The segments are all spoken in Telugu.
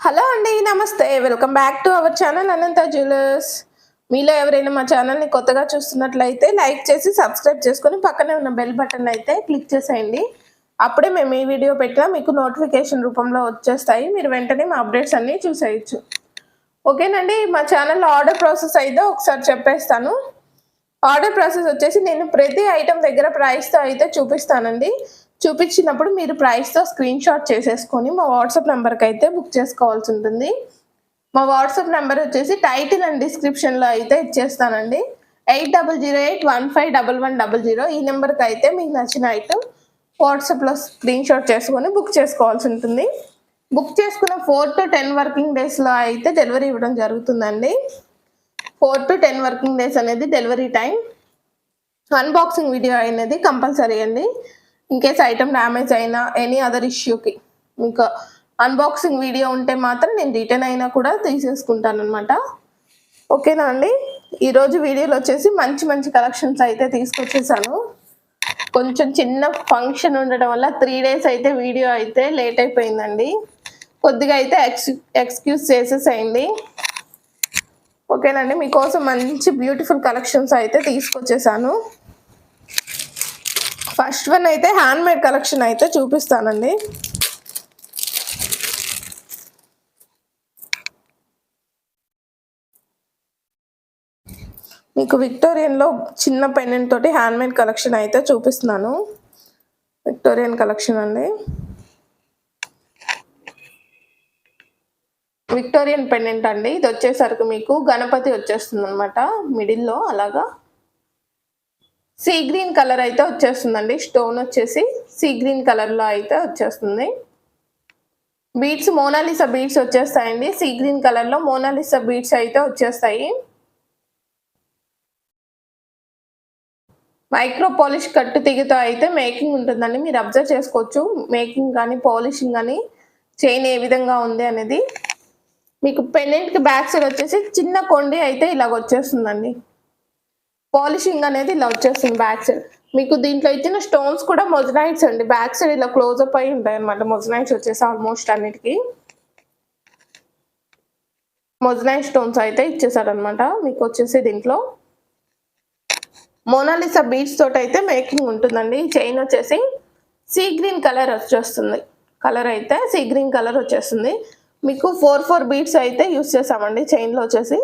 హలో అండి, నమస్తే. Welcome back to our channel Anantha jewellers. మీలో ఎవరైనా మా ఛానల్ని కొత్తగా చూస్తున్నట్లయితే లైక్ చేసి సబ్స్క్రైబ్ చేసుకొని పక్కనే ఉన్న బెల్ బటన్ అయితే క్లిక్ చేసేయండి. అప్పుడే మేము ఈ వీడియో పెట్టినా మీకు నోటిఫికేషన్ రూపంలో వచ్చేస్తాయి. మీరు వెంటనే మా అప్డేట్స్ అన్నీ చూసేయచ్చు. ఓకేనండి, మా ఛానల్లో ఆర్డర్ ప్రాసెస్ అయితే ఒకసారి చెప్పేస్తాను. ఆర్డర్ ప్రాసెస్ వచ్చేసి నేను ప్రతి ఐటెం దగ్గర ప్రైస్తో అయితే చూపిస్తానండి. చూపించినప్పుడు మీరు ప్రైస్తో స్క్రీన్ షాట్ చేసేసుకొని మా వాట్సాప్ నెంబర్కి అయితే బుక్ చేసుకోవాల్సి ఉంటుంది. మా వాట్సాప్ నెంబర్ వచ్చేసి టైటిల్ అండ్ డిస్క్రిప్షన్లో అయితే ఇచ్చేస్తానండి. 8008151100 ఈ నెంబర్కి అయితే మీకు నచ్చిన ఐటెం వాట్సాప్లో స్క్రీన్ షాట్ చేసుకొని బుక్ చేసుకోవాల్సి ఉంటుంది. బుక్ చేసుకున్న 4 to 10 వర్కింగ్ డేస్లో అయితే డెలివరీ ఇవ్వడం జరుగుతుందండి. 4 to 10 వర్కింగ్ డేస్ అనేది డెలివరీ టైం. అన్బాక్సింగ్ వీడియో అనేది కంపల్సరీ అండి. ఇన్ కేస్ ఐటమ్ డ్యామేజ్ అయినా ఎనీ అదర్ ఇష్యూకి మీకు అన్బాక్సింగ్ వీడియో ఉంటే మాత్రం నేను రిటర్న్ అయినా కూడా తీసేసుకుంటాను అనమాట. ఓకేనా అండి, ఈరోజు వీడియోలో వచ్చేసి మంచి మంచి కలెక్షన్స్ అయితే తీసుకొచ్చేసాను. కొంచెం చిన్న ఫంక్షన్ ఉండడం వల్ల 3 days అయితే వీడియో అయితే లేట్ అయిపోయిందండి. కొద్దిగా అయితే ఎక్స్క్యూజ్ చేసేసేయండి. ఓకేనండి, మీకోసం మంచి బ్యూటిఫుల్ కలెక్షన్స్ అయితే తీసుకొచ్చేసాను. ఫస్ట్ వన్ అయితే హ్యాండ్మేడ్ కలెక్షన్ అయితే చూపిస్తానండి. మీకు విక్టోరియన్లో చిన్న పెండెంట్ తోటి హ్యాండ్మేడ్ కలెక్షన్ అయితే చూపిస్తున్నాను. విక్టోరియన్ కలెక్షన్ అండి. విక్టోరియన్ పెండెంట్ అండి. ఇది వచ్చేసరికి మీకు గణపతి వచ్చేస్తుంది అనమాట మిడిల్లో. అలాగా సీ గ్రీన్ కలర్ అయితే వచ్చేస్తుందండి. స్టోన్ వచ్చేసి సీ గ్రీన్ కలర్లో అయితే వచ్చేస్తుంది. బీడ్స్ మోనాలిసా బీడ్స్ వచ్చేస్తాయండి. సీ గ్రీన్ కలర్లో మోనాలిసా బీడ్స్ అయితే వచ్చేస్తాయి. మైక్రో పాలిష్ కట్టు తిగితో అయితే మేకింగ్ ఉంటుందండి. మీరు అబ్జర్వ్ చేసుకోవచ్చు మేకింగ్ కానీ పాలిషింగ్ కానీ చైన్ ఏ విధంగా ఉంది అనేది. మీకు పెండెంట్కి బ్యాక్ సైడ్ వచ్చేసి చిన్న కొండి అయితే ఇలాగ వచ్చేస్తుందండి. పాలిషింగ్ అనేది ఇలా వచ్చేస్తుంది బ్యాక్ సైడ్. మీకు దీంట్లో ఇచ్చిన స్టోన్స్ కూడా మొజనైట్స్ అండి. బ్యాక్ సైడ్ ఇలా క్లోజ్అప్ అయి ఉంటాయి అనమాట. మొజనైట్స్ వచ్చేసి ఆల్మోస్ట్ అన్నిటికీ మొజనైట్ స్టోన్స్ అయితే ఇచ్చేసారనమాట. మీకు వచ్చేసి దీంట్లో మోనాలిసా బీడ్స్ తోటి అయితే మేకింగ్ ఉంటుందండి. చైన్ వచ్చేసి సీ గ్రీన్ కలర్ వచ్చేస్తుంది. కలర్ అయితే సీ గ్రీన్ కలర్ వచ్చేస్తుంది. మీకు 4 బీడ్స్ అయితే యూస్ చేసామండి. చైన్లో వచ్చేసి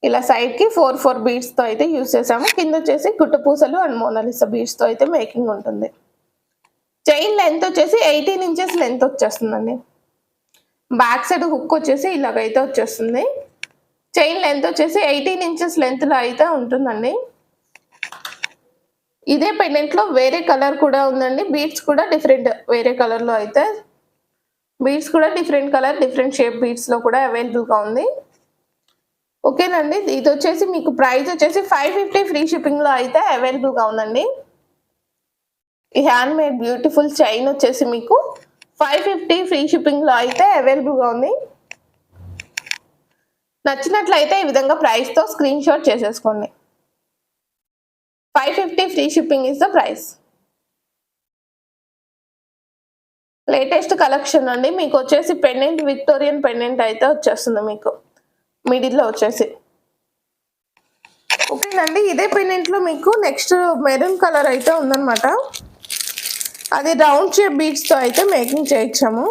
ఇలా సైడ్కి 4 బీడ్స్తో అయితే యూస్ చేసాము. కింద వచ్చేసి గుట్టపూసలు అండ్ మోనాలిసా బీడ్స్తో అయితే మేకింగ్ ఉంటుంది. చైన్ లెంత్ వచ్చేసి 18 inches లెంత్ వచ్చేస్తుందండి. బ్యాక్ సైడ్ హుక్ వచ్చేసి ఇలాగైతే వచ్చేస్తుంది. చైన్ లెంత్ వచ్చేసి 18 inches లెంత్లో అయితే ఉంటుందండి. ఇదే పెండెంట్లో వేరే కలర్ కూడా ఉందండి. బీడ్స్ కూడా డిఫరెంట్ వేరే కలర్లో అయితే బీడ్స్ కూడా డిఫరెంట్ కలర్ డిఫరెంట్ షేప్ బీడ్స్లో కూడా అవైలబుల్గా ఉంది. ఓకేనండి, ఇది వచ్చేసి మీకు ప్రైస్ వచ్చేసి 550 ఫ్రీ షిప్పింగ్లో అయితే అవైలబుల్గా ఉందండి. ఈ హ్యాండ్మేడ్ బ్యూటిఫుల్ చైన్ వచ్చేసి మీకు 550 ఫ్రీ షిప్పింగ్లో అయితే అవైలబుల్గా ఉంది. నచ్చినట్లయితే ఈ విధంగా ప్రైస్తో స్క్రీన్ షాట్ చేసేసుకోండి. 550 free shipping is the price. Latest collection అండి. మీకు వచ్చేసి పెండెంట్ విక్టోరియన్ పెండెంట్ అయితే వచ్చేస్తుంది మీకు మిడిల్లో వచ్చేసి. ఓకేనండి, ఇదే పెండెంట్లో మీకు నెక్స్ట్ మెరూన్ కలర్ అయితే ఉందన్నమాట. అది రౌండ్ షేప్ బీడ్స్తో అయితే మేకింగ్ చేయించాము.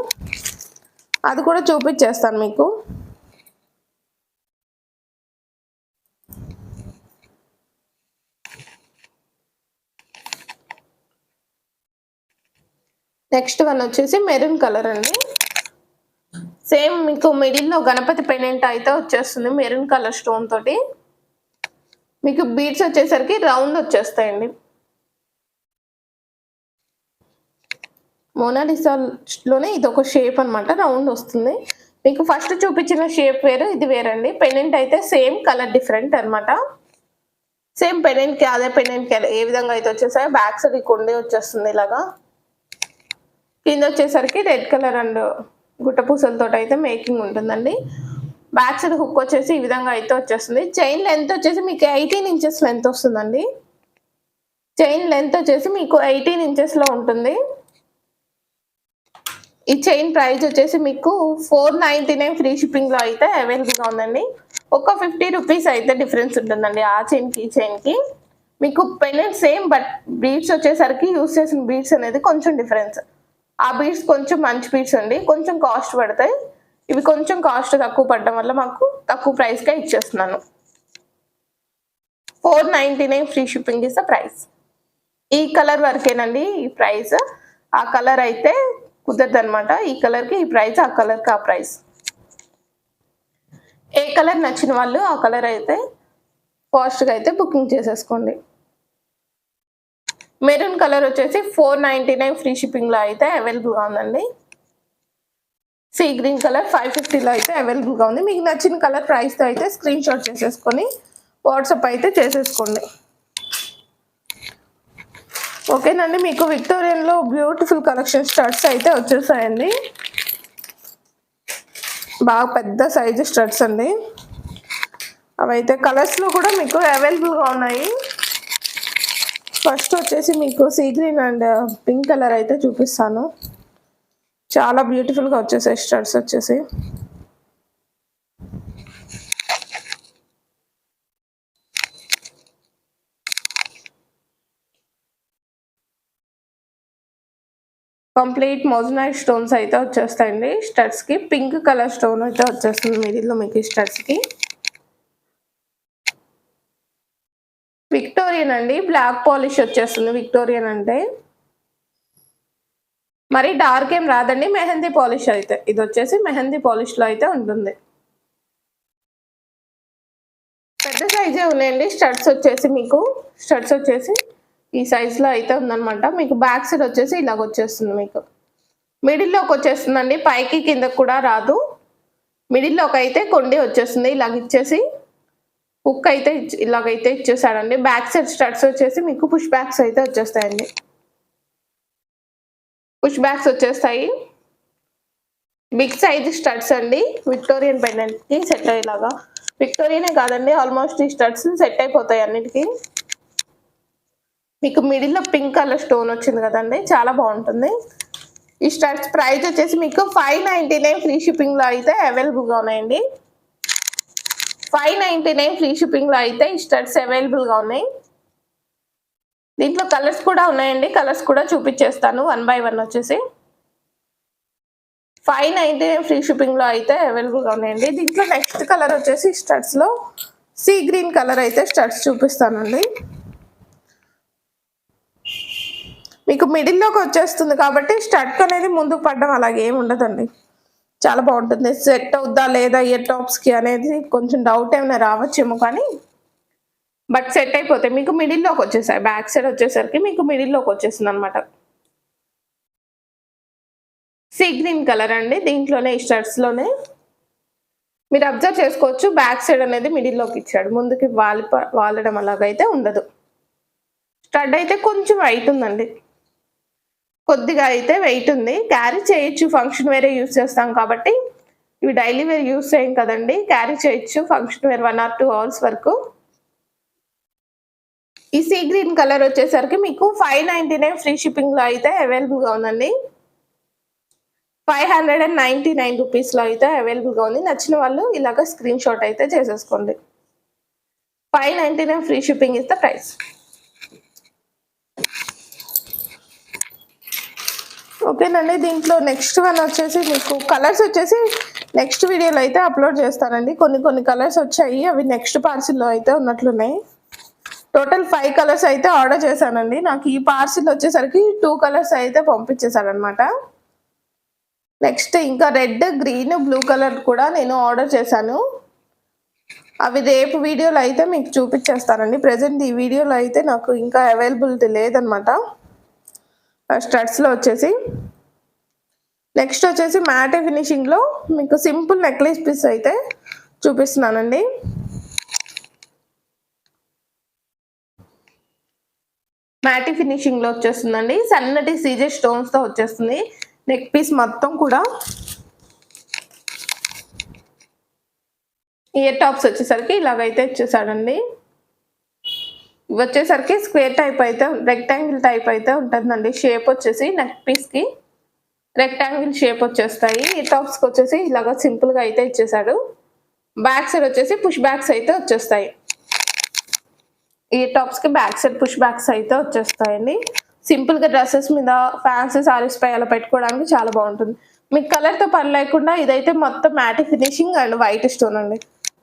అది కూడా చూపించేస్తాను మీకు. నెక్స్ట్ వన్ వచ్చేసి మెరూన్ కలర్ అండి. సేమ్ మీకు మిడిల్లో గణపతి పెండెంట్ అయితే వచ్చేస్తుంది మెరూన్ కలర్ స్టోన్ తోటి. మీకు బీడ్స్ వచ్చేసరికి రౌండ్ వచ్చేస్తాయండి. మోనాలిసాలోనే ఇది ఒక షేప్ అనమాట, రౌండ్ వస్తుంది. మీకు ఫస్ట్ చూపించిన షేప్ వేరు, ఇది వేరండి. పెండెంట్ అయితే సేమ్, కలర్ డిఫరెంట్ అనమాట. సేమ్ పెండెంట్కి అదే పెండెంట్కి ఏ విధంగా అయితే వచ్చేసాయో బ్యాక్ సైడ్ కొండే వచ్చేస్తుంది ఇలాగా. కింద వచ్చేసరికి రెడ్ కలర్ అండ్ గుట్టపూసలతో అయితే మేకింగ్ ఉంటుందండి. బ్యాక్ సైడ్ హుక్ వచ్చేసి ఈ విధంగా అయితే వచ్చేస్తుంది. చైన్ లెంత్ వచ్చేసి మీకు 18 inches లెంత్ వస్తుందండి. చైన్ లెంత్ వచ్చేసి మీకు 18 inches ఉంటుంది. ఈ చైన్ ప్రైస్ వచ్చేసి మీకు 499 ఫ్రీ షిప్పింగ్ లో అయితే అవైలబుల్ గా ఉందండి. ఒక 50 రూపీస్ అయితే డిఫరెన్స్ ఉంటుందండి ఆ చైన్ కి ఈ చైన్ కి. మీకు పెండెంట్ సేమ్, బట్ బీడ్స్ వచ్చేసరికి యూస్ చేసిన బీడ్స్ అనేది కొంచెం డిఫరెన్స్. ఆ బీడ్స్ కొంచెం మంచి బీడ్స్ అండి, కొంచెం కాస్ట్ పడతాయి. ఇవి కొంచెం కాస్ట్ తక్కువ పడడం వల్ల మాకు తక్కువ ప్రైస్ గా ఇచ్చేస్తున్నాను. 499 free shipping is the price. ఈ కలర్ వరకేనండి ఈ ప్రైస్. ఆ కలర్ అయితే కుదరదు అనమాట. ఈ కలర్ కి ఈ ప్రైస్, ఆ కలర్ కి ఆ ప్రైస్. ఏ కలర్ నచ్చిన వాళ్ళు ఆ కలర్ అయితే ఫాస్ట్ గా అయితే బుకింగ్ చేసేసుకోండి. మెరూన్ కలర్ వచ్చేసి 499 ఫ్రీ షిప్పింగ్ లో అయితే అవైలబుల్ గా ఉందండి. సీ గ్రీన్ కలర్ 550 లో అయితే అవైలబుల్ గా ఉంది. మీకు నచ్చిన కలర్ ప్రైస్ తో అయితే స్క్రీన్ షాట్ చేసేసుకొని వాట్సాప్ అయితే చేసేసుకోండి. ఓకేనండి, మీకు విక్టోరియన్ లో బ్యూటిఫుల్ కలెక్షన్ స్టడ్స్ అయితే వచ్చేసాయండి. బాగా పెద్ద సైజు స్టడ్స్ అండి. అవైతే కలర్స్ లో కూడా మీకు అవైలబుల్ గా ఉన్నాయి. ఫస్ట్ వచ్చేసి మీకు sea green and pink colour అయితే చూపిస్తాను. చాలా బ్యూటిఫుల్ గా వచ్చేసాయి స్టడ్స్ వచ్చేసి. కంప్లీట్ మోజనైట్ స్టోన్స్ అయితే వచ్చేస్తాయండి స్టడ్స్ కి. పింక్ కలర్ స్టోన్ అయితే వచ్చేస్తుంది మిడిల్ లో మీకు స్టడ్స్ కి. విక్టోరియన్ అండి, బ్లాక్ పాలిష్ వచ్చేస్తుంది విక్టోరియన్ అంటే. మరి డార్క్ ఏం రాదండి, మెహందీ పాలిష్ అయితే. ఇది వచ్చేసి మెహందీ పాలిష్ లో అయితే ఉంటుంది. పెద్ద సైజే ఉన్నాయండి స్టడ్స్ వచ్చేసి. మీకు స్టడ్స్ వచ్చేసి ఈ సైజ్ లో అయితే ఉందన్నమాట. మీకు బ్యాక్ సైడ్ వచ్చేసి ఇలాగ వచ్చేస్తుంది. మీకు మిడిల్లోకి వచ్చేస్తుందండి, పైకి కిందకు కూడా రాదు. మిడిల్లోకి అయితే కొండి వచ్చేస్తుంది ఇలాగ ఇచ్చేసి. హుక్ అయితే ఇలాగైతే ఇచ్చేసాడండి. బ్యాక్ సైడ్ స్టడ్స్ వచ్చేసి మీకు పుష్ బ్యాక్స్ అయితే వచ్చేస్తాయండి. పుష్ బ్యాక్స్ వచ్చేస్తాయి. బిగ్ సైజ్ స్టడ్స్ అండి, విక్టోరియన్ పెండెంట్ కి సెట్ అయ్యేలాగా. విక్టోరియనే కాదండి, ఆల్మోస్ట్ ఈ స్టడ్స్ సెట్ అయిపోతాయి అన్నిటికీ. మీకు మిడిల్ లో పింక్ కలర్ స్టోన్ వచ్చింది కదండి, చాలా బాగుంటుంది. ఈ స్టడ్స్ ప్రైస్ వచ్చేసి మీకు 599 ఫ్రీ షిప్పింగ్ లో అయితే అవైలబుల్ గా ఉన్నాయండి. 599 ఫ్రీ షిప్పింగ్ లో అయితే ఈ స్టడ్స్ అవైలబుల్ గా ఉన్నాయి. దీంట్లో కలర్స్ కూడా ఉన్నాయండి, కలర్స్ కూడా చూపించేస్తాను 1 బై 1 వచ్చేసి. 599 ఫ్రీ షిప్పింగ్ లో అయితే అవైలబుల్ గా ఉన్నాయండి. దీంట్లో నెక్స్ట్ కలర్ వచ్చేసి స్టడ్స్ లో సీ గ్రీన్ కలర్ అయితే స్టడ్స్ చూపిస్తానండి. మీకు మిడిల్లోకి వచ్చేస్తుంది కాబట్టి స్టడ్ అనేది ముందుకు పడడం అలాగే ఏమి ఉండదండి. చాలా బాగుంటుంది. సెట్ అవుద్దా లేదా ఇయర్ టాప్స్ కి అనేది కొంచెం డౌట్ ఏమైనా రావచ్చేమో, కానీ బట్ సెట్ అయిపోతాయి. మీకు మిడిల్లోకి వచ్చేసాయి. బ్యాక్ సైడ్ వచ్చేసరికి మీకు మిడిల్లోకి వచ్చేసింది అనమాట. సీ గ్రీన్ కలర్ అండి, దీంట్లోనే ఈ స్టడ్స్ లోనే మీరు అబ్జర్వ్ చేసుకోవచ్చు. బ్యాక్ సైడ్ అనేది మిడిల్లోకి ఇచ్చాడు, ముందుకి వాలడం అలాగైతే ఉండదు. స్టడ్ అయితే కొంచెం వెయిట్ ఉందండి, కొద్దిగా అయితే వెయిట్ ఉంది. క్యారీ చేయొచ్చు, ఫంక్షన్ వేరే యూస్ చేస్తాం కాబట్టి. ఇవి డైలీ వేర్ యూస్ చేయం కదండి, క్యారీ చేయొచ్చు ఫంక్షన్ వేర్ 1 or 2 అవర్స్ వరకు. ఈ సీ గ్రీన్ కలర్ వచ్చేసరికి మీకు 599 ఫ్రీ షిప్పింగ్ లో అయితే అవైలబుల్ గా ఉందండి. 599 రూపీస్ లో అయితే అవైలబుల్ గా ఉంది. నచ్చిన వాళ్ళు ఇలాగ స్క్రీన్ షాట్ అయితే చేసేసుకోండి. 599 free shipping is the price. ఓకేనండి, దీంట్లో నెక్స్ట్ వన్ వచ్చేసి మీకు కలర్స్ వచ్చేసి నెక్స్ట్ వీడియోలో అయితే అప్లోడ్ చేస్తానండి. కొన్ని కలర్స్ వచ్చాయి, అవి నెక్స్ట్ పార్సిల్లో అయితే ఉన్నట్లున్నాయి. టోటల్ 5 కలర్స్ అయితే ఆర్డర్ చేశానండి. నాకు ఈ పార్సిల్ వచ్చేసరికి 2 కలర్స్ అయితే పంపించేశారనమాట. నెక్స్ట్ ఇంకా రెడ్, గ్రీన్, బ్లూ కలర్ కూడా నేను ఆర్డర్ చేశాను. అవి రేపు వీడియోలో అయితే మీకు చూపించేస్తానండి. ప్రజెంట్ ఈ వీడియోలో అయితే నాకు ఇంకా అవైలబిలిటీ లేదనమాట స్టడ్స్లో వచ్చేసి. నెక్స్ట్ వచ్చేసి మ్యాటే ఫినిషింగ్లో మీకు సింపుల్ నెక్లెస్ పీస్ అయితే చూపిస్తున్నానండి. మ్యాటి ఫినిషింగ్ లో వచ్చేస్తుందండి, సన్నటి సీజే స్టోన్స్ తో వచ్చేస్తుంది. నెక్ పీస్ మొత్తం కూడా. ఇయర్ టాప్స్ వచ్చేసరికి ఇలాగైతే ఇచ్చేసాడండి. ఇవి వచ్చేసరికి స్క్వేర్ టైప్ అయితే, రెక్టాంగిల్ టైప్ అయితే ఉంటుందండి. షేప్ వచ్చేసి నెక్ పీస్ కి రెక్టాంగిల్ షేప్ వచ్చేస్తాయి. ఈ టాప్స్కి వచ్చేసి ఇలాగా సింపుల్గా అయితే ఇచ్చేసాడు. బ్యాక్ సైడ్ వచ్చేసి పుష్ బ్యాక్స్ అయితే వచ్చేస్తాయి. ఈ టాప్స్కి బ్యాక్ సైడ్ పుష్ బ్యాక్స్ అయితే వచ్చేస్తాయండి. సింపుల్గా డ్రెస్సెస్ మీద ఫ్యాన్సీ సారీస్ పై అలా పెట్టుకోవడానికి చాలా బాగుంటుంది. మీకు కలర్తో పని లేకుండా ఇదైతే మొత్తం మ్యాటి ఫినిషింగ్ అండ్ వైట్ స్టోన్ అండి.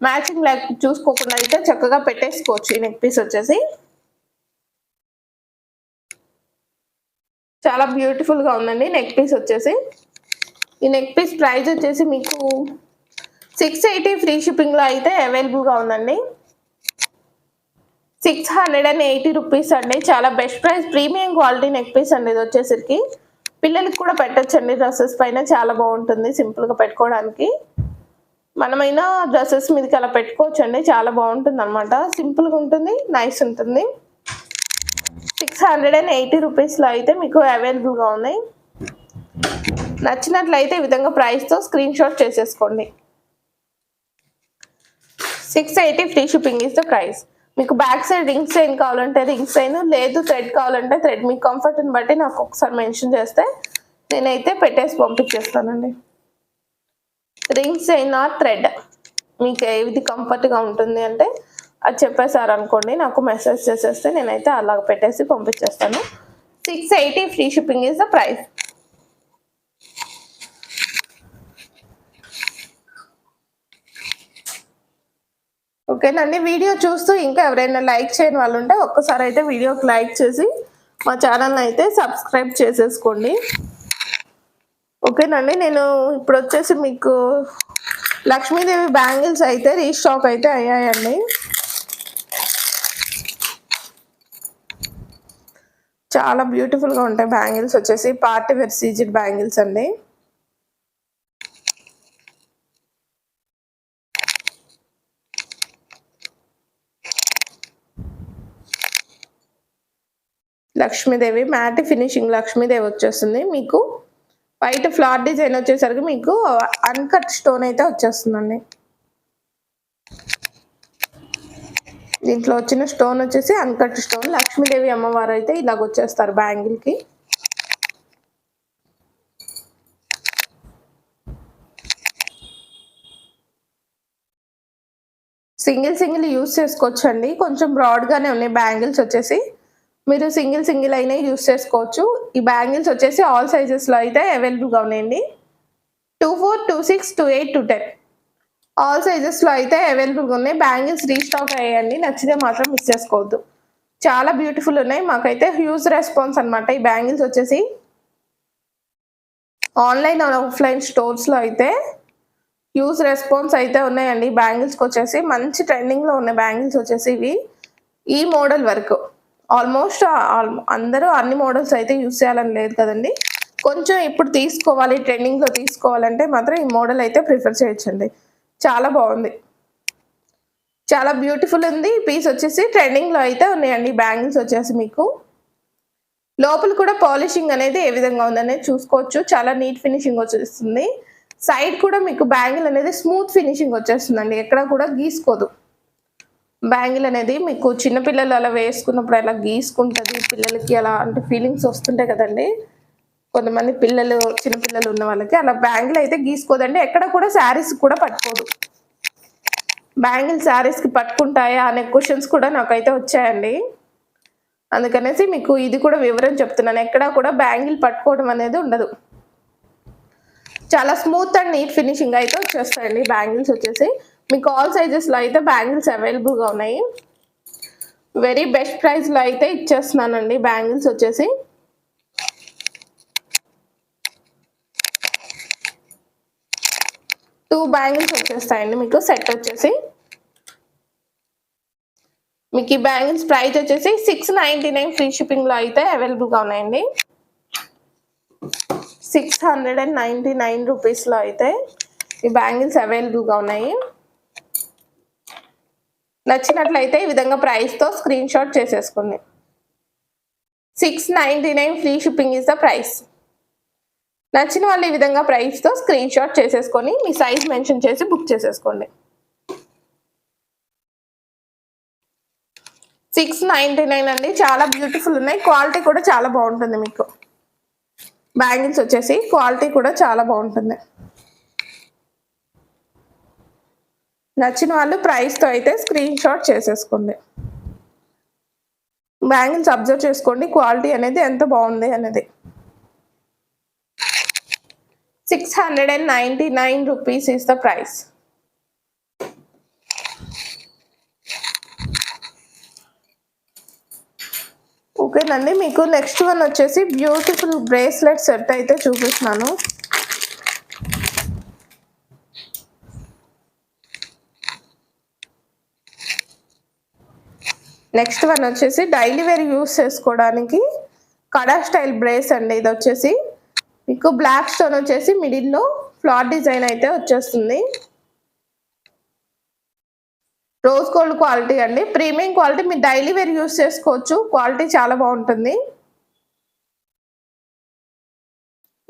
మ్యాచింగ్ చూసుకోకుండా అయితే చక్కగా పెట్టేసుకోవచ్చు. ఈ నెక్ పీస్ వచ్చేసి చాలా బ్యూటిఫుల్గా ఉందండి. నెక్ పీస్ వచ్చేసి ఈ నెక్ పీస్ ప్రైస్ వచ్చేసి మీకు 680 ఫ్రీ షిప్పింగ్లో అయితే అవైలబుల్గా ఉందండి. 680 రూపీస్ అండి. చాలా best price, premium quality neck piece అండి. ఇది వచ్చేసరికి పిల్లలకి కూడా పెట్టచ్చండి. డ్రెస్సెస్ పైన చాలా బాగుంటుంది సింపుల్గా పెట్టుకోవడానికి. మనమైనా డ్రెస్సెస్ మీదకి అలా పెట్టుకోవచ్చు అండి. చాలా బాగుంటుంది అనమాట. సింపుల్గా ఉంటుంది, నైస్ ఉంటుంది. 680 రూపీస్లో అయితే మీకు అవైలబుల్గా ఉన్నాయి. నచ్చినట్లయితే ఈ విధంగా ప్రైస్తో స్క్రీన్ షాట్ చేసేసుకోండి. 680 free shipping is the price. మీకు బ్యాక్ సైడ్ రింగ్ చైన్ కావాలంటే రింగ్ చైన్, లేదు థ్రెడ్ కావాలంటే థ్రెడ్. మీ కంఫర్ట్ని బట్టి నాకు ఒకసారి మెన్షన్ చేస్తే నేనైతే పెట్టేసి పంపించేస్తానండి. రింగ్ చైన్ ఆర్ థ్రెడ్ మీకు ఏది కంఫర్ట్గా ఉంటుంది అంటే అది చెప్పేశారు అనుకోండి, నాకు మెసేజ్ చేసేస్తే నేనైతే అలా పెట్టేసి పంపించేస్తాను. 680 free shipping is the price. ఓకేనండి. వీడియో చూస్తూ ఇంకా ఎవరైనా లైక్ చేయని వాళ్ళు ఉంటే ఒక్కసారి అయితే వీడియోకి లైక్ చేసి మా ఛానల్ని అయితే సబ్స్క్రైబ్ చేసేసుకోండి. ఓకేనండి. నేను ఇప్పుడు వచ్చేసి మీకు లక్ష్మీదేవి బ్యాంగిల్స్ అయితే రీస్టాక్ అయితే అయ్యాయండి. చాలా బ్యూటిఫుల్గా ఉంటాయి బ్యాంగిల్స్ వచ్చేసి. పార్టీ వేర్ సీజెడ్ బ్యాంగిల్స్ అండి. లక్ష్మీదేవి మ్యాట్ ఫినిషింగ్ లక్ష్మీదేవి వచ్చేస్తుంది. మీకు వైట్ ఫ్లవర్ డిజైన్ వచ్చేసరికి మీకు అన్కట్ స్టోన్ అయితే వచ్చేస్తుందండి. దీంట్లో వచ్చిన స్టోన్ వచ్చేసి అన్కట్ స్టోన్. లక్ష్మీదేవి అమ్మవారు అయితే ఇలాగ వచ్చేస్తారు బ్యాంగిల్కి. సింగిల్ యూస్ చేసుకోవచ్చు అండి. కొంచెం బ్రాడ్గానే ఉన్నాయి బ్యాంగిల్స్ వచ్చేసి. మీరు సింగిల్ అయినా యూస్ చేసుకోవచ్చు. ఈ బ్యాంగిల్స్ వచ్చేసి ఆల్ సైజెస్లో అయితే అవైలబుల్గా ఉన్నాయండి. 24, 26, 28, 210 ఆల్ సైజెస్లో అయితే అవైలబుల్గా ఉన్నాయి. బ్యాంగిల్స్ రీస్టాక్ అయ్యాయండి. నచ్చితే మాత్రం మిస్ చేసుకోవద్దు. చాలా బ్యూటిఫుల్ ఉన్నాయి. మాకైతే హ్యూజ్ రెస్పాన్స్ అనమాట. ఈ బ్యాంగిల్స్ వచ్చేసి ఆన్లైన్ అండ్ ఆఫ్లైన్ స్టోర్స్లో అయితే హ్యూజ్ రెస్పాన్స్ అయితే ఉన్నాయండి. బ్యాంగిల్స్కి వచ్చేసి మంచి ట్రెండింగ్లో ఉన్నాయి బ్యాంగిల్స్ వచ్చేసి ఇవి. ఈ మోడల్ వరకు ఆల్మోస్ట్ అందరూ అన్ని మోడల్స్ అయితే యూస్ చేయాలని లేదు కదండి. కొంచెం ఇప్పుడు తీసుకోవాలి, ట్రెండింగ్లో తీసుకోవాలంటే మాత్రం ఈ మోడల్ అయితే ప్రిఫర్ చేయొచ్చండి. చాలా బాగుంది, చాలా బ్యూటిఫుల్ ఉంది. ఈ పీస్ వచ్చేసి ట్రెండింగ్లో అయితే ఉన్నాయండి బ్యాంగిల్స్ వచ్చేసి. మీకు లోపల కూడా పాలిషింగ్ అనేది ఏ విధంగా ఉందనేది చూసుకోవచ్చు. చాలా నీట్ ఫినిషింగ్ వచ్చేస్తుంది. సైడ్ కూడా మీకు బ్యాంగిల్ అనేది స్మూత్ ఫినిషింగ్ వచ్చేస్తుందండి. ఎక్కడ కూడా గీసుకోదు బ్యాంగిల్ అనేది. మీకు చిన్నపిల్లలు అలా వేసుకున్నప్పుడు అలా గీసుకుంటుంది, పిల్లలకి అలా అంటే ఫీలింగ్స్ వస్తుంటాయి కదండి. కొంతమంది చిన్నపిల్లలు ఉన్న వాళ్ళకి అలా బ్యాంగిల్ అయితే గీసుకోదండి. ఎక్కడ కూడా శారీస్ కూడా పట్టుకోదు. బ్యాంగిల్ శారీస్కి పట్టుకుంటాయా అనే క్వశ్చన్స్ కూడా నాకైతే వచ్చాయండి. అందుకనేసి మీకు ఇది కూడా వివరం చెప్తున్నాను. ఎక్కడా కూడా బ్యాంగిల్ పట్టుకోవడం అనేది ఉండదు. చాలా స్మూత్ అండ్ నీట్ ఫినిషింగ్ అయితే వచ్చేస్తాయండి బ్యాంగిల్స్ వచ్చేసి. మీకు ఆల్ సైజెస్లో అయితే బ్యాంగిల్స్ అవైలబుల్గా ఉన్నాయి. వెరీ బెస్ట్ ప్రైస్లో అయితే ఇచ్చేస్తున్నానండి బ్యాంగిల్స్ వచ్చేసి. టూ బ్యాంగిల్స్ వచ్చేస్తాయండి మీకు సెట్ వచ్చేసి. మీకు ఈ బ్యాంగిల్స్ ప్రైస్ వచ్చేసి 699 ఫ్రీ షిప్పింగ్లో అయితే అవైలబుల్గా ఉన్నాయండి. 699 రూపీస్లో అయితే ఈ బ్యాంగిల్స్ అవైలబుల్గా ఉన్నాయి. నచ్చినట్లయితే ఈ విధంగా ప్రైస్తో స్క్రీన్ షాట్ చేసేసుకోండి. 699 free shipping is the price. నచ్చిన వాళ్ళు ఈ విధంగా ప్రైస్తో స్క్రీన్ షాట్ చేసేసుకొని మీ సైజ్ మెన్షన్ చేసి బుక్ చేసేసుకోండి. 699 అండి. చాలా బ్యూటిఫుల్ ఉన్నాయి. క్వాలిటీ కూడా చాలా బాగుంటుంది. మీకు బ్యాంగిల్స్ వచ్చేసి క్వాలిటీ కూడా చాలా బాగుంటుంది. నచ్చిన వాళ్ళు ప్రైస్తో అయితే స్క్రీన్ షాట్ చేసేసుకోండి. బ్యాంగిల్స్ అబ్జర్వ్ చేసుకోండి క్వాలిటీ అనేది ఎంత బాగుంది అనేది. 699 rupees is the price. ఓకేనండి, మీకు నెక్స్ట్ వన్ వచ్చేసి బ్యూటిఫుల్ బ్రేస్లెట్ సెట్ అయితే చూపిస్తున్నాను. నెక్స్ట్ వన్ వచ్చేసి డైలీ వేర్ యూస్ చేసుకోవడానికి కడా స్టైల్ బ్రేస్ అండి. ఇది వచ్చేసి మీకు బ్లాక్ స్టోన్ వచ్చేసి మిడిల్లో ఫ్లవర్ డిజైన్ అయితే వచ్చేస్తుంది. రోజ్ గోల్డ్ క్వాలిటీ అండి, ప్రీమియం క్వాలిటీ. మీరు డైలీ వేర్ యూస్ చేసుకోవచ్చు, క్వాలిటీ చాలా బాగుంటుంది.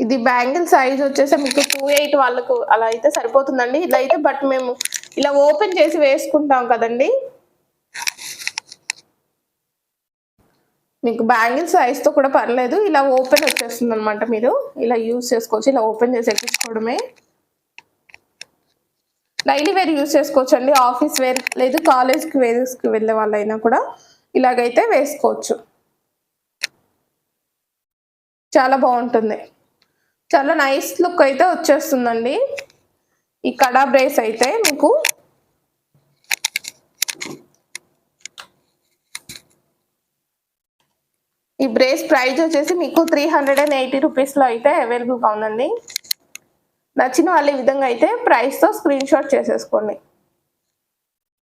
ఇది బ్యాంగిల్ సైజ్ వచ్చేసి మీకు 28 వాళ్ళకు అలా అయితే సరిపోతుందండి. ఇలా అయితే బట్ మేము ఇలా ఓపెన్ చేసి వేసుకుంటాం కదండి, మీకు బ్యాంగిల్ సైజ్తో కూడా పర్లేదు. ఇలా ఓపెన్ వచ్చేస్తుంది అనమాట, మీరు ఇలా యూజ్ చేసుకోవచ్చు. ఇలా ఓపెన్ చేసి ఎక్కించుకోవడమే. డైలీ వేర్ యూజ్ చేసుకోవచ్చు అండి, ఆఫీస్ వేర్ లేదు కాలేజ్కి వేర్స్కి వెళ్ళే వాళ్ళైనా కూడా ఇలాగైతే వేసుకోవచ్చు. చాలా బాగుంటుంది, చాలా నైస్ లుక్ అయితే వచ్చేస్తుందండి. ఈ కడా బ్రేస్ అయితే మీకు ఈ బ్రేస్ ప్రైస్ వచ్చేసి మీకు 380 రూపీస్లో అయితే అవైలబుల్గా ఉందండి. నచ్చిన వాళ్ళు ఈ విధంగా అయితే ప్రైస్తో స్క్రీన్ షాట్ చేసేసుకోండి.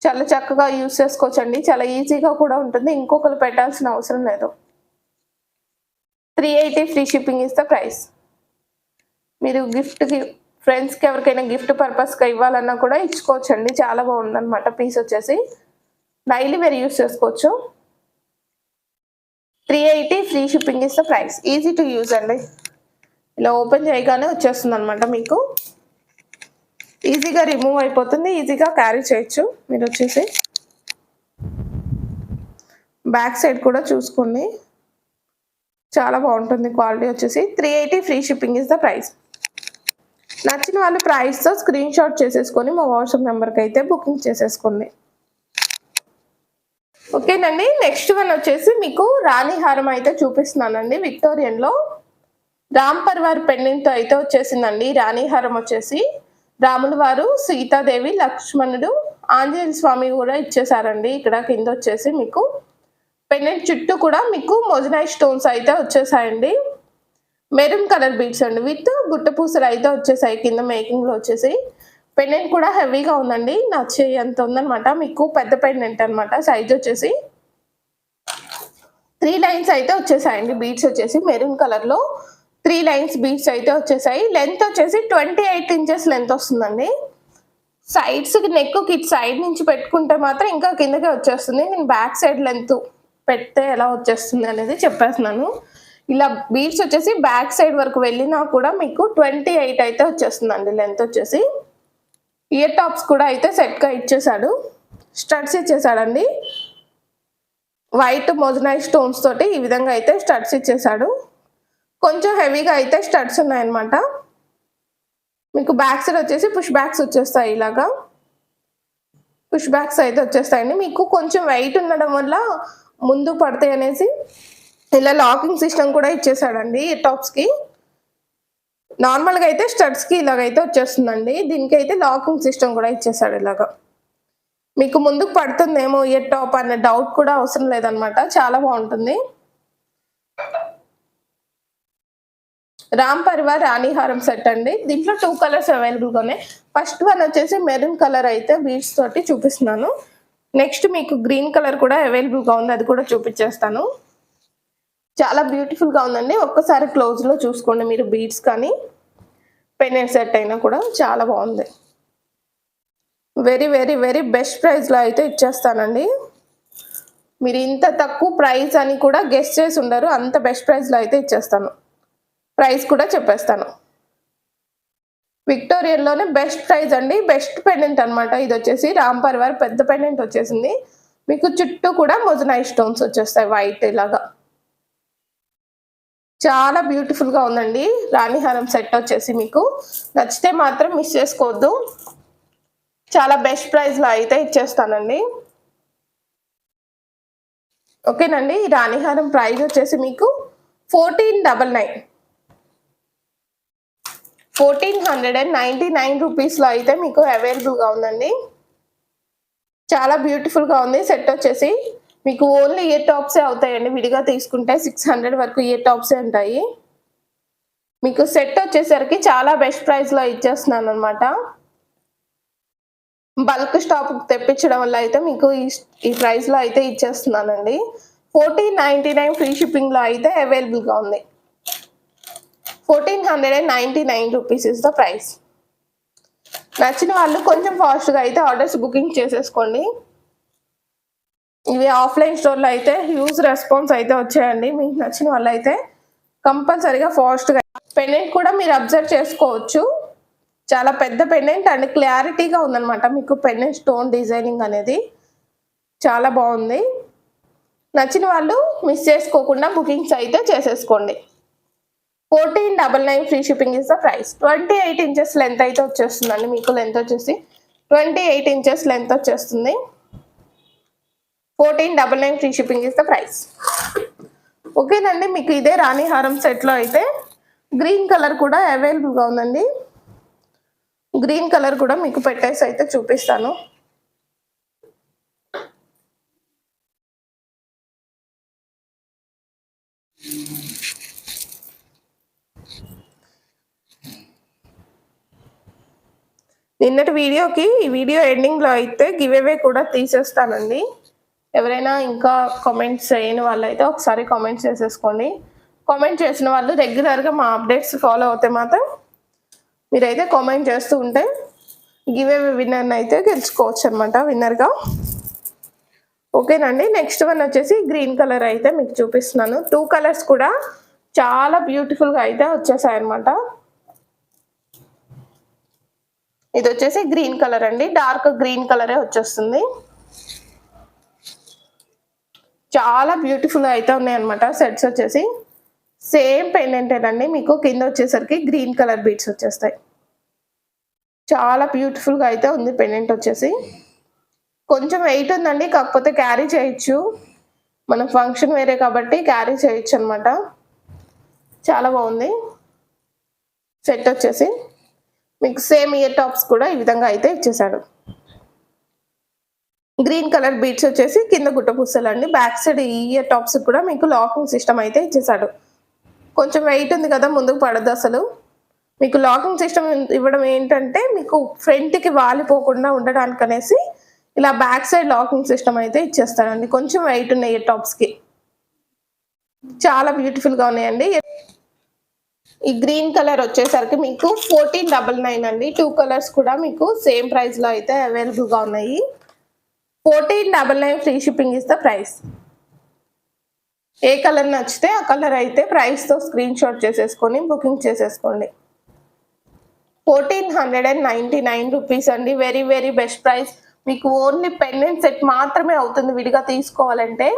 చాలా చక్కగా యూజ్ చేసుకోవచ్చు అండి, చాలా ఈజీగా కూడా ఉంటుంది, ఇంకొకరు పెట్టాల్సిన అవసరం లేదు. 380 free shipping is the price. మీరు గిఫ్ట్కి ఫ్రెండ్స్కి ఎవరికైనా గిఫ్ట్ పర్పస్గా ఇవ్వాలన్నా కూడా ఇచ్చుకోవచ్చు అండి. చాలా బాగుందన్నమాట పీస్ వచ్చేసి, డైలీ వేర్ యూజ్ చేసుకోవచ్చు. 380 free shipping is the price. Easy to use అండి, ఇలా ఓపెన్ చేయగానే వచ్చేస్తుంది అనమాట. మీకు ఈజీగా రిమూవ్ అయిపోతుంది, ఈజీగా క్యారీ చేయొచ్చు. మీరు వచ్చేసి బ్యాక్ సైడ్ కూడా చూసుకోండి, చాలా బాగుంటుంది. క్వాలిటీ వచ్చేసి 380 free shipping is the price. నచ్చిన వాళ్ళు ప్రైస్తో స్క్రీన్ షాట్ చేసేసుకొని మా వాట్సాప్ నెంబర్కి అయితే బుకింగ్ చేసేసుకోండి. ఓకేనండి, నెక్స్ట్ వన్ వచ్చేసి మీకు రాణి హారం అయితే చూపిస్తున్నానండి. విక్టోరియన్లో రామ్ పర్వార్ పెండెంట్తో అయితే వచ్చేసిందండి. రాణి హారం వచ్చేసి రాముల వారు, సీతాదేవి, లక్ష్మణుడు, ఆంజనేయ స్వామి కూడా ఇచ్చేసారండి. ఇక్కడ కింద వచ్చేసి మీకు పెండెంట్ చుట్టూ కూడా మీకు మొజనైట్ స్టోన్స్ అయితే వచ్చేసాయండి. మెరూన్ కలర్ బీడ్స్ అండి విత్ గుట్ట పూసలు అయితే వచ్చేసాయి కింద మేకింగ్లో వచ్చేసి. పెండెంట్ కూడా హెవీగా ఉందండి, నా చెయ్యి అంత ఉందనమాట. మీకు పెద్ద పెండెంట్ అనమాట. సైజ్ వచ్చేసి 3 లైన్స్ అయితే వచ్చేసాయండి. బీడ్స్ వచ్చేసి మెరూన్ కలర్లో 3 లైన్స్ బీడ్స్ అయితే వచ్చేసాయి. లెంత్ వచ్చేసి 28 ఇంచెస్ లెంత్ వస్తుందండి. సైడ్స్కి నెక్కి సైడ్ నుంచి పెట్టుకుంటే మాత్రం ఇంకా కిందకే వచ్చేస్తుంది. నేను బ్యాక్ సైడ్ లెంత్ పెడితే ఎలా వచ్చేస్తుంది అనేది చెప్పేస్తున్నాను. ఇలా బీడ్స్ వచ్చేసి బ్యాక్ సైడ్ వరకు వెళ్ళినా కూడా మీకు 28 అయితే వచ్చేస్తుందండి లెంత్ వచ్చేసి. ఇయర్ టాప్స్ కూడా అయితే సెట్గా ఇచ్చేసాడు, స్టడ్స్ ఇచ్చేసాడండి. వైట్ మొజనైట్ స్టోన్స్ తోటి ఈ విధంగా అయితే స్టడ్స్ ఇచ్చేసాడు. కొంచెం హెవీగా అయితే స్టడ్స్ ఉన్నాయన్నమాట. మీకు బ్యాక్ సైడ్ వచ్చేసి పుష్ బ్యాక్స్ వచ్చేస్తాయి, ఇలాగా పుష్ బ్యాక్స్ అయితే వచ్చేస్తాయండి. మీకు కొంచెం వెయిట్ ఉండడం వల్ల ముందు పడతాయి అనేసి ఇలా లాకింగ్ సిస్టమ్ కూడా ఇచ్చేసాడండి ఈ టాప్స్కి. నార్మల్గా అయితే స్టడ్స్కి ఇలాగైతే వచ్చేస్తుందండి, దీనికైతే లాకింగ్ సిస్టమ్ కూడా ఇచ్చేసాడు. ఇలాగా మీకు ముందుకు పడుతుందేమో ఇయర్ టాప్ అనే డౌట్ కూడా అవసరం లేదనమాట, చాలా బాగుంటుంది. రామ్ పరివార్ రాణిహారం సెట్ అండి. దీంట్లో 2 కలర్స్ అవైలబుల్గా ఉన్నాయి. ఫస్ట్ వన్ వచ్చేసి మెరూన్ కలర్ అయితే బీడ్స్ తోటి చూపిస్తున్నాను. నెక్స్ట్ మీకు గ్రీన్ కలర్ కూడా అవైలబుల్గా ఉంది, అది కూడా చూపించేస్తాను. చాలా బ్యూటిఫుల్గా ఉందండి. ఒక్కసారి క్లోజ్లో చూసుకోండి మీరు. బీడ్స్ కానీ పెండెంట్ సెట్ అయినా కూడా చాలా బాగుంది. వెరీ వెరీ వెరీ బెస్ట్ ప్రైస్లో అయితే ఇచ్చేస్తానండి. మీరు ఇంత తక్కువ ప్రైస్ అని కూడా గెస్ట్ చేసి ఉండరు, అంత బెస్ట్ ప్రైస్లో అయితే ఇచ్చేస్తాను. ప్రైస్ కూడా చెప్పేస్తాను. విక్టోరియన్లోనే బెస్ట్ ప్రైస్ అండి, బెస్ట్ పెండెంట్ అనమాట. ఇది వచ్చేసి రామ్ పరివార్ పెద్ద పెండెంట్ వచ్చేసింది. మీకు చుట్టూ కూడా మొజనైట్ స్టోన్స్ వచ్చేస్తాయి వైట్ ఇలాగా. చాలా బ్యూటిఫుల్గా ఉందండి రాణిహారం సెట్ వచ్చేసి. మీకు నచ్చితే మాత్రం మిస్ చేసుకోవద్దు. చాలా బెస్ట్ ప్రైస్లో అయితే ఇచ్చేస్తానండి. ఓకేనండి. ఈ రాణిహారం ప్రైస్ వచ్చేసి మీకు 1499 1499 రూపీస్లో అయితే మీకు అవైలబుల్గా ఉందండి. చాలా బ్యూటిఫుల్గా ఉంది సెట్ వచ్చేసి. మీకు ఓన్లీ ఇయర్ టాప్సే అవుతాయండి. విడిగా తీసుకుంటే 600 వరకు ఇయర్ టాప్సే ఉంటాయి. మీకు సెట్ వచ్చేసరికి చాలా బెస్ట్ ప్రైస్లో ఇచ్చేస్తున్నాను అనమాట. బల్క్ స్టాక్ తెప్పించడం వల్ల అయితే మీకు ఈ ప్రైస్లో అయితే ఇచ్చేస్తున్నానండి. 1499 ఫ్రీ షిప్పింగ్లో అయితే అవైలబుల్గా ఉంది. 1499 రూపీస్ ఇస్ ద ప్రైస్. నచ్చిన వాళ్ళు కొంచెం ఫాస్ట్గా అయితే ఆర్డర్స్ బుకింగ్ చేసేసుకోండి. ఇవి ఆఫ్లైన్ స్టోర్లో అయితే హ్యూజ్ రెస్పాన్స్ అయితే వచ్చాయండి. మీకు నచ్చిన వాళ్ళు అయితే కంపల్సరీగా ఫాస్ట్గా. పెండెంట్ కూడా మీరు అబ్జర్వ్ చేసుకోవచ్చు. చాలా పెద్ద పెండెంట్ అండ్ క్లారిటీగా ఉందన్నమాట. మీకు పెండెంట్ స్టోన్ డిజైనింగ్ అనేది చాలా బాగుంది. నచ్చిన వాళ్ళు మిస్ చేసుకోకుండా బుకింగ్స్ అయితే చేసేసుకోండి. 1499 free shipping is the price. 28 inches length అయితే వచ్చేస్తుందండి. మీకు లెంత్ వచ్చేసి 28 ఇంచెస్ లెంత్ వచ్చేస్తుంది. 1499 free shipping is the price. ఓకేనండి. మీకు ఇదే రాణిహారం సెట్లో అయితే గ్రీన్ కలర్ కూడా అవైలబుల్గా ఉందండి. గ్రీన్ కలర్ కూడా మీకు పెట్టేసి అయితే చూపిస్తాను. నిన్నటి వీడియోకి ఈ వీడియో ఎండింగ్లో అయితే గివ్ అవే కూడా తీసేస్తానండి. ఎవరైనా ఇంకా కామెంట్స్ చేయని వాళ్ళు అయితే ఒకసారి కామెంట్స్ చేసేసుకోండి. కామెంట్ చేసిన వాళ్ళు రెగ్యులర్గా మా అప్డేట్స్ ఫాలో అవుతే మాత్రం మీరైతే కామెంట్ చేస్తూ ఉంటే గివ్ అవే విన్నర్ని అయితే గెలుచుకోవచ్చు అనమాట విన్నర్గా. ఓకేనండి. నెక్స్ట్ వన్ వచ్చేసి గ్రీన్ కలర్ అయితే మీకు చూపిస్తున్నాను. 2 కలర్స్ కూడా చాలా బ్యూటిఫుల్గా అయితే వచ్చేసాయి అనమాట. ఇది వచ్చేసి గ్రీన్ కలర్ అండి. డార్క్ గ్రీన్ కలరే వచ్చేస్తుంది. చాలా బ్యూటిఫుల్గా అయితే ఉన్నాయి అనమాట సెట్స్ వచ్చేసి. సేమ్ పెండెంటేనండి. మీకు కింద వచ్చేసరికి గ్రీన్ కలర్ బీడ్స్ వచ్చేస్తాయి. చాలా బ్యూటిఫుల్గా అయితే ఉంది పెండెంట్ వచ్చేసి. కొంచెం వెయిట్ ఉందండి, కాకపోతే క్యారీ చేయొచ్చు. మన ఫంక్షన్ వేరే కాబట్టి క్యారీ చేయొచ్చు అనమాట. చాలా బాగుంది సెట్ వచ్చేసి. మీకు సేమ్ ఇయర్ టాప్స్ కూడా ఈ విధంగా అయితే ఇచ్చేసాడు. గ్రీన్ కలర్ బీడ్స్ వచ్చేసి కింద గుట్ట పుస్తలు అండి. బ్యాక్ సైడ్ ఇయర్ టాప్స్ కూడా మీకు లాకింగ్ సిస్టమ్ అయితే ఇచ్చేసాడు. కొంచెం వెయిట్ ఉంది కదా, ముందుకు పడదు అసలు. మీకు లాకింగ్ సిస్టమ్ ఇవ్వడం ఏంటంటే మీకు ఫ్రంట్కి వాలిపోకుండా ఉండడానికి అనేసి ఇలా బ్యాక్ సైడ్ లాకింగ్ సిస్టమ్ అయితే ఇచ్చేస్తారండి. కొంచెం వెయిట్ ఉన్నాయి ఇయర్ టాప్స్కి. చాలా బ్యూటిఫుల్గా ఉన్నాయండి. ఈ గ్రీన్ కలర్ వచ్చేసరికి మీకు 1499 అండి. 2 కలర్స్ కూడా మీకు సేమ్ ప్రైస్లో అయితే అవైలబుల్గా ఉన్నాయి. 1499 free shipping is the price. A colour నచ్చితే ఆ కలర్ అయితే ప్రైస్తో స్క్రీన్ షాట్ చేసేసుకొని బుకింగ్ చేసేసుకోండి. 1499 రూపీస్ అండి. Very very best price. మీకు ఓన్లీ పెండెంట్ సెట్ మాత్రమే అవుతుంది విడిగా తీసుకోవాలంటే.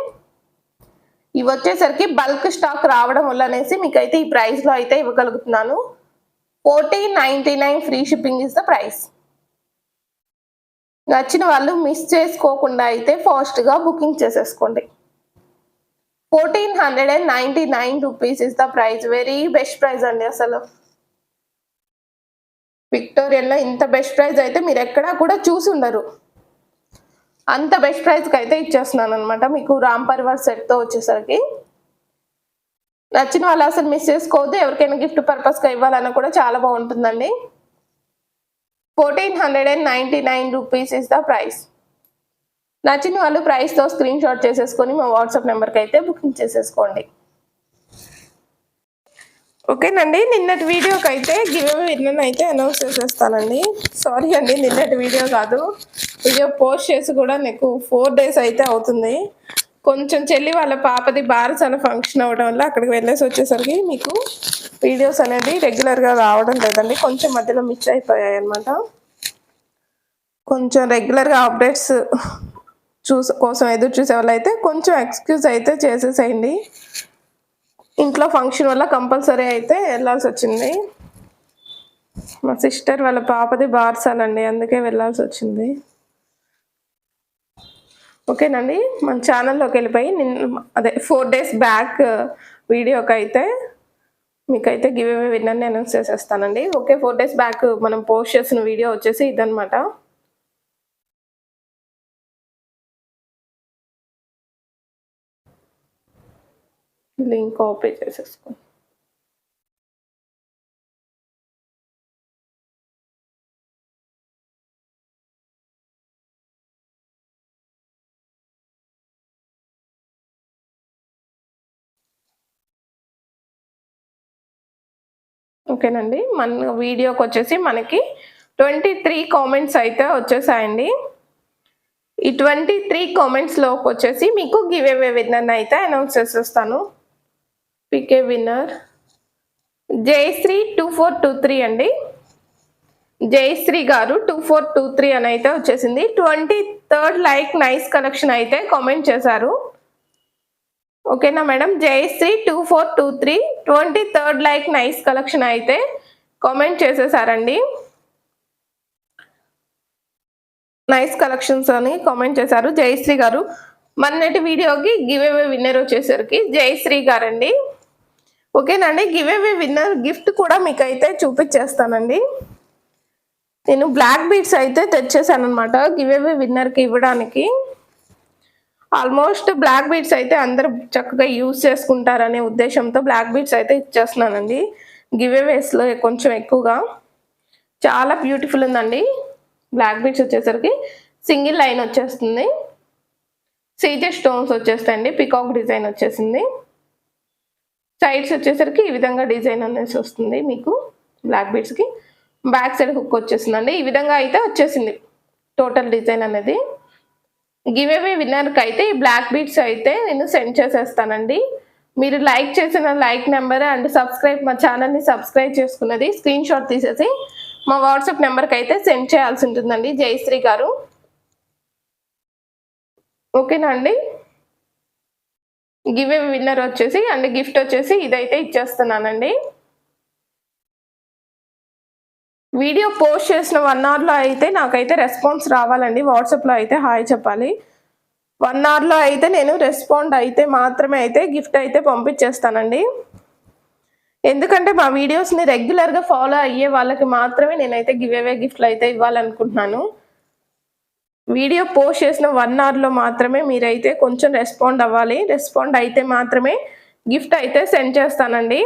ఇవి వచ్చేసరికి బల్క్ స్టాక్ రావడం వల్ల అనేసి మీకు అయితే ఈ ప్రైస్లో అయితే ఇవ్వగలుగుతున్నాను. 1499 free shipping is the price. నచ్చిన వాళ్ళు మిస్ చేసుకోకుండా అయితే ఫాస్ట్గా బుకింగ్ చేసేసుకోండి. 1499 rupees is the price. Very best price అండి. అసలు విక్టోరియన్లో ఇంత బెస్ట్ ప్రైస్ అయితే మీరు ఎక్కడా కూడా చూసి ఉండరు. అంత బెస్ట్ ప్రైస్కి అయితే ఇచ్చేస్తున్నాను అనమాట మీకు రామ్ పరివార్ సెట్తో వచ్చేసరికి. నచ్చిన వాళ్ళు అసలు మిస్ చేసుకోవద్దు. ఎవరికైనా గిఫ్ట్ పర్పస్గా ఇవ్వాలన్నా కూడా చాలా బాగుంటుందండి. 1499 రూపీస్ ఇస్ ద ప్రైస్. నచ్చిన వాళ్ళు ప్రైస్తో స్క్రీన్ షాట్ చేసేసుకొని మా వాట్సాప్ నెంబర్కి అయితే బుకింగ్ చేసేసుకోండి. ఓకేనండి. నిన్నటి వీడియోకి అయితే గివ్ అవే విన్నర్ని అయితే అనౌన్స్ చేసేస్తానండి. సారీ అండి, నిన్నటి వీడియో కాదు, వీడియో పోస్ట్ చేసి కూడా నాకు 4 days అయితే అవుతుంది. కొంచెం చెల్లి వాళ్ళ పాపది బారసాల ఫంక్షన్ అవ్వడం వల్ల అక్కడికి వెళ్ళేసి వచ్చేసరికి మీకు వీడియోస్ అనేది రెగ్యులర్గా రావడం లేదండి. కొంచెం మధ్యలో మిస్ అయిపోయాయి అనమాట. కొంచెం రెగ్యులర్గా అప్డేట్స్ కోసం ఎదురు చూసే వాళ్ళు అయితే కొంచెం ఎక్స్క్యూజ్ అయితే చేసేసేయండి. ఇంట్లో ఫంక్షన్ వల్ల కంపల్సరీ అయితే వెళ్ళాల్సి వచ్చింది. మా సిస్టర్ వాళ్ళ పాపది బార్సాలండి, అందుకే వెళ్ళాల్సి వచ్చింది. ఓకేనండి, మన ఛానల్లోకి వెళ్ళిపోయి అదే 4 days బ్యాక్ వీడియోకి అయితే మీకైతే గివ్ అవే విన్నర్ని అనౌన్స్ చేసేస్తానండి. ఓకే, 4 days బ్యాక్ మనం పోస్ట్ చేసిన వీడియో వచ్చేసి ఇదనమాట. లింక్ కాపీ చేసేసుకో. ఓకేనండి, మన వీడియోకి వచ్చేసి మనకి 23 కామెంట్స్ అయితే వచ్చేసాయండి. ఈ 23 కామెంట్స్లోకి వచ్చేసి మీకు గివ్ అవే విన్నర్ని అయితే అనౌన్స్ చేసేస్తాను. పికే విన్నర్ జయశ్రీ 2423 అండి. జయశ్రీ గారు 2423 అని అయితే వచ్చేసింది. 23rd లైక్ నైస్ కలెక్షన్ అయితే కామెంట్ చేశారు. ఓకేనా madam, Jayashree 2423 23rd like nice collection అయితే కామెంట్ చేసేసారండి. నైస్ కలెక్షన్స్ అని కామెంట్ చేశారు జయశ్రీ గారు. మొన్నటి వీడియోకి గివ్ అవే విన్నర్ వచ్చేసరికి జయశ్రీ గారండి. ఓకేనండి, గివ్ అవే విన్నర్ గిఫ్ట్ కూడా మీకు అయితే చూపించేస్తానండి. నేను బ్లాక్ బీడ్స్ అయితే తెచ్చేసాను అనమాట గివ్ అవే విన్నర్కి ఇవ్వడానికి. ఆల్మోస్ట్ బ్లాక్ బీడ్స్ అయితే అందరు చక్కగా యూజ్ చేసుకుంటారనే ఉద్దేశంతో బ్లాక్ బీడ్స్ అయితే ఇచ్చేస్తున్నానండి గివ్ అవేస్లో కొంచెం ఎక్కువగా. చాలా బ్యూటిఫుల్ ఉందండి. బ్లాక్ బీడ్స్ వచ్చేసరికి సింగిల్ లైన్ వచ్చేస్తుంది, సీజెడ్ స్టోన్స్ వచ్చేస్తాయండి, పికాక్ డిజైన్ వచ్చేసింది. సైడ్స్ వచ్చేసరికి ఈ విధంగా డిజైన్ అనేసి వస్తుంది మీకు బ్లాక్ బీడ్స్కి. బ్యాక్ సైడ్ హుక్ వచ్చేసిందండి. ఈ విధంగా అయితే వచ్చేసింది టోటల్ డిజైన్ అనేది. గివ్ అవే విన్నర్కి అయితే ఈ బ్లాక్ బీడ్స్ అయితే నేను సెండ్ చేసేస్తానండి. మీరు లైక్ చేసిన లైక్ నెంబర్ అండ్ మా ఛానల్ని సబ్స్క్రైబ్ చేసుకున్నది స్క్రీన్ షాట్ తీసేసి మా వాట్సాప్ నెంబర్కి అయితే సెండ్ చేయాల్సి ఉంటుందండి జయశ్రీ గారు. ఓకేనా అండి, గివ్ అవే విన్నర్ వచ్చేసి అండ్ గిఫ్ట్ వచ్చేసి ఇదైతే ఇచ్చేస్తున్నానండి. వీడియో పోస్ట్ చేసిన 1 hourలో అయితే నాకైతే రెస్పాన్స్ రావాలండి. వాట్సాప్లో అయితే హాయ్ చెప్పాలి. 1 hourలో అయితే నేను రెస్పాండ్ అయితే మాత్రమే అయితే గిఫ్ట్ అయితే పంపించేస్తానండి. ఎందుకంటే మా వీడియోస్ని రెగ్యులర్గా ఫాలో అయ్యే వాళ్ళకి మాత్రమే నేనైతే గివ్ అవే గిఫ్ట్లు అయితే ఇవ్వాలనుకుంటున్నాను. వీడియో పోస్ట్ చేసిన 1 hourలో మాత్రమే మీరైతే కొంచెం రెస్పాండ్ అవ్వాలి. రెస్పాండ్ అయితే మాత్రమే గిఫ్ట్ అయితే సెండ్ చేస్తానండి.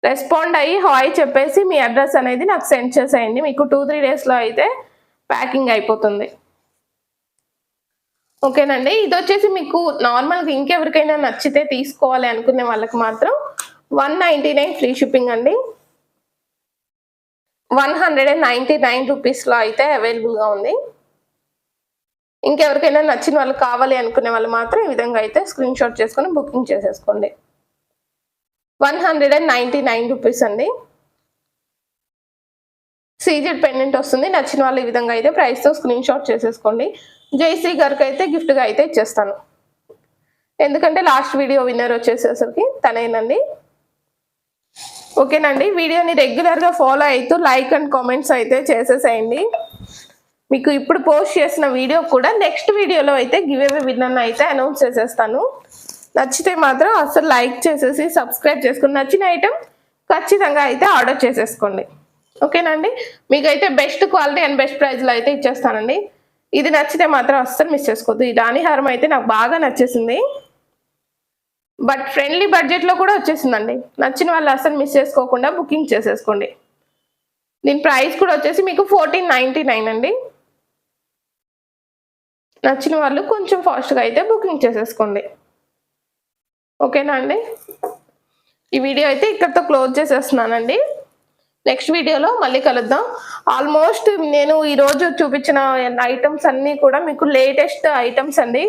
రెస్పాండ్ అయ్యి హాయ్ చెప్పేసి మీ అడ్రస్ అనేది నాకు సెండ్ చేసేయండి. మీకు 2-3 డేస్లో అయితే ప్యాకింగ్ అయిపోతుంది. ఓకేనండి, ఇది వచ్చేసి మీకు నార్మల్గా ఇంకెవరికైనా నచ్చితే తీసుకోవాలి అనుకునే వాళ్ళకి మాత్రం 199 ఫ్రీ షిప్పింగ్ అండి. 199 రూపీస్లో అయితే అవైలబుల్గా ఉంది. ఇంకెవరికైనా నచ్చిన వాళ్ళు కావాలి అనుకునే వాళ్ళు మాత్రం ఈ విధంగా అయితే స్క్రీన్ షాట్ చేసుకొని బుకింగ్ చేసేసుకోండి. 199 రూపీస్ అండి. సీజెడ్ పెండెంట్ వస్తుంది. నచ్చిన వాళ్ళు ఈ విధంగా అయితే ప్రైస్తో స్క్రీన్ షాట్ చేసేసుకోండి. జయశ్రీ గారికి అయితే గిఫ్ట్గా అయితే ఇచ్చేస్తాను, ఎందుకంటే లాస్ట్ వీడియో విన్నర్ వచ్చేసేసరికి తనేనండి. ఓకేనండి, వీడియోని రెగ్యులర్గా ఫాలో అవుతూ లైక్ అండ్ కామెంట్స్ అయితే చేసేసేయండి. మీకు ఇప్పుడు పోస్ట్ చేసిన వీడియో కూడా నెక్స్ట్ వీడియోలో అయితే గివ్ అవే విన్నర్ని అయితే అనౌన్స్ చేసేస్తాను. నచ్చితే మాత్రం అసలు లైక్ చేసేసి సబ్స్క్రైబ్ చేసుకుని నచ్చిన ఐటెం ఖచ్చితంగా అయితే ఆర్డర్ చేసేసుకోండి. ఓకేనండి, మీకైతే బెస్ట్ క్వాలిటీ అండ్ బెస్ట్ ప్రైస్లో అయితే ఇచ్చేస్తానండి. ఇది నచ్చితే మాత్రం అస్సలు మిస్ చేసుకోవద్దు. ఈ రాణి హారం అయితే నాకు బాగా నచ్చేసింది, బట్ ఫ్రెండ్లీ బడ్జెట్లో కూడా వచ్చేసిందండి. నచ్చిన వాళ్ళు అస్సలు మిస్ చేసుకోకుండా బుకింగ్ చేసేసుకోండి. దీని ప్రైస్ కూడా వచ్చేసి మీకు 1499 అండి. నచ్చిన వాళ్ళు కొంచెం ఫాస్ట్గా అయితే బుకింగ్ చేసేసుకోండి. ఓకేనా అండి, ఈ వీడియో అయితే ఇక్కడితో క్లోజ్ చేసేస్తున్నానండి. నెక్స్ట్ వీడియోలో మళ్ళీ కలుద్దాం. ఆల్మోస్ట్ నేను ఈరోజు చూపించిన ఐటమ్స్ అన్నీ కూడా మీకు లేటెస్ట్ ఐటమ్స్ అండి.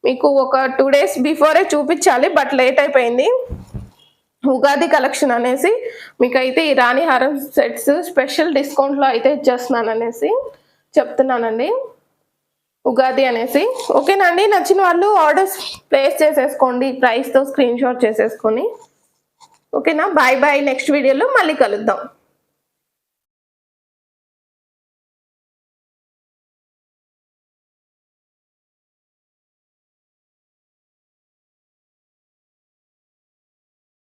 మీకు ఒక 2 days బిఫోరే చూపించాలి, బట్ లేట్ అయిపోయింది. ఉగాది కలెక్షన్ అనేసి మీకైతే ఈ రాణి హారం సెట్స్ స్పెషల్ డిస్కౌంట్లో అయితే ఇచ్చేస్తున్నాను అనేసి చెప్తున్నానండి. ఉగాది అనేసి. ఓకేనా అండి, నచ్చిన వాళ్ళు ఆర్డర్స్ ప్లేస్ చేసేసుకోండి ప్రైస్తో స్క్రీన్ షాట్ చేసేసుకొని. ఓకేనా, బాయ్ బాయ్, నెక్స్ట్ వీడియోలో మళ్ళీ కలుద్దాం.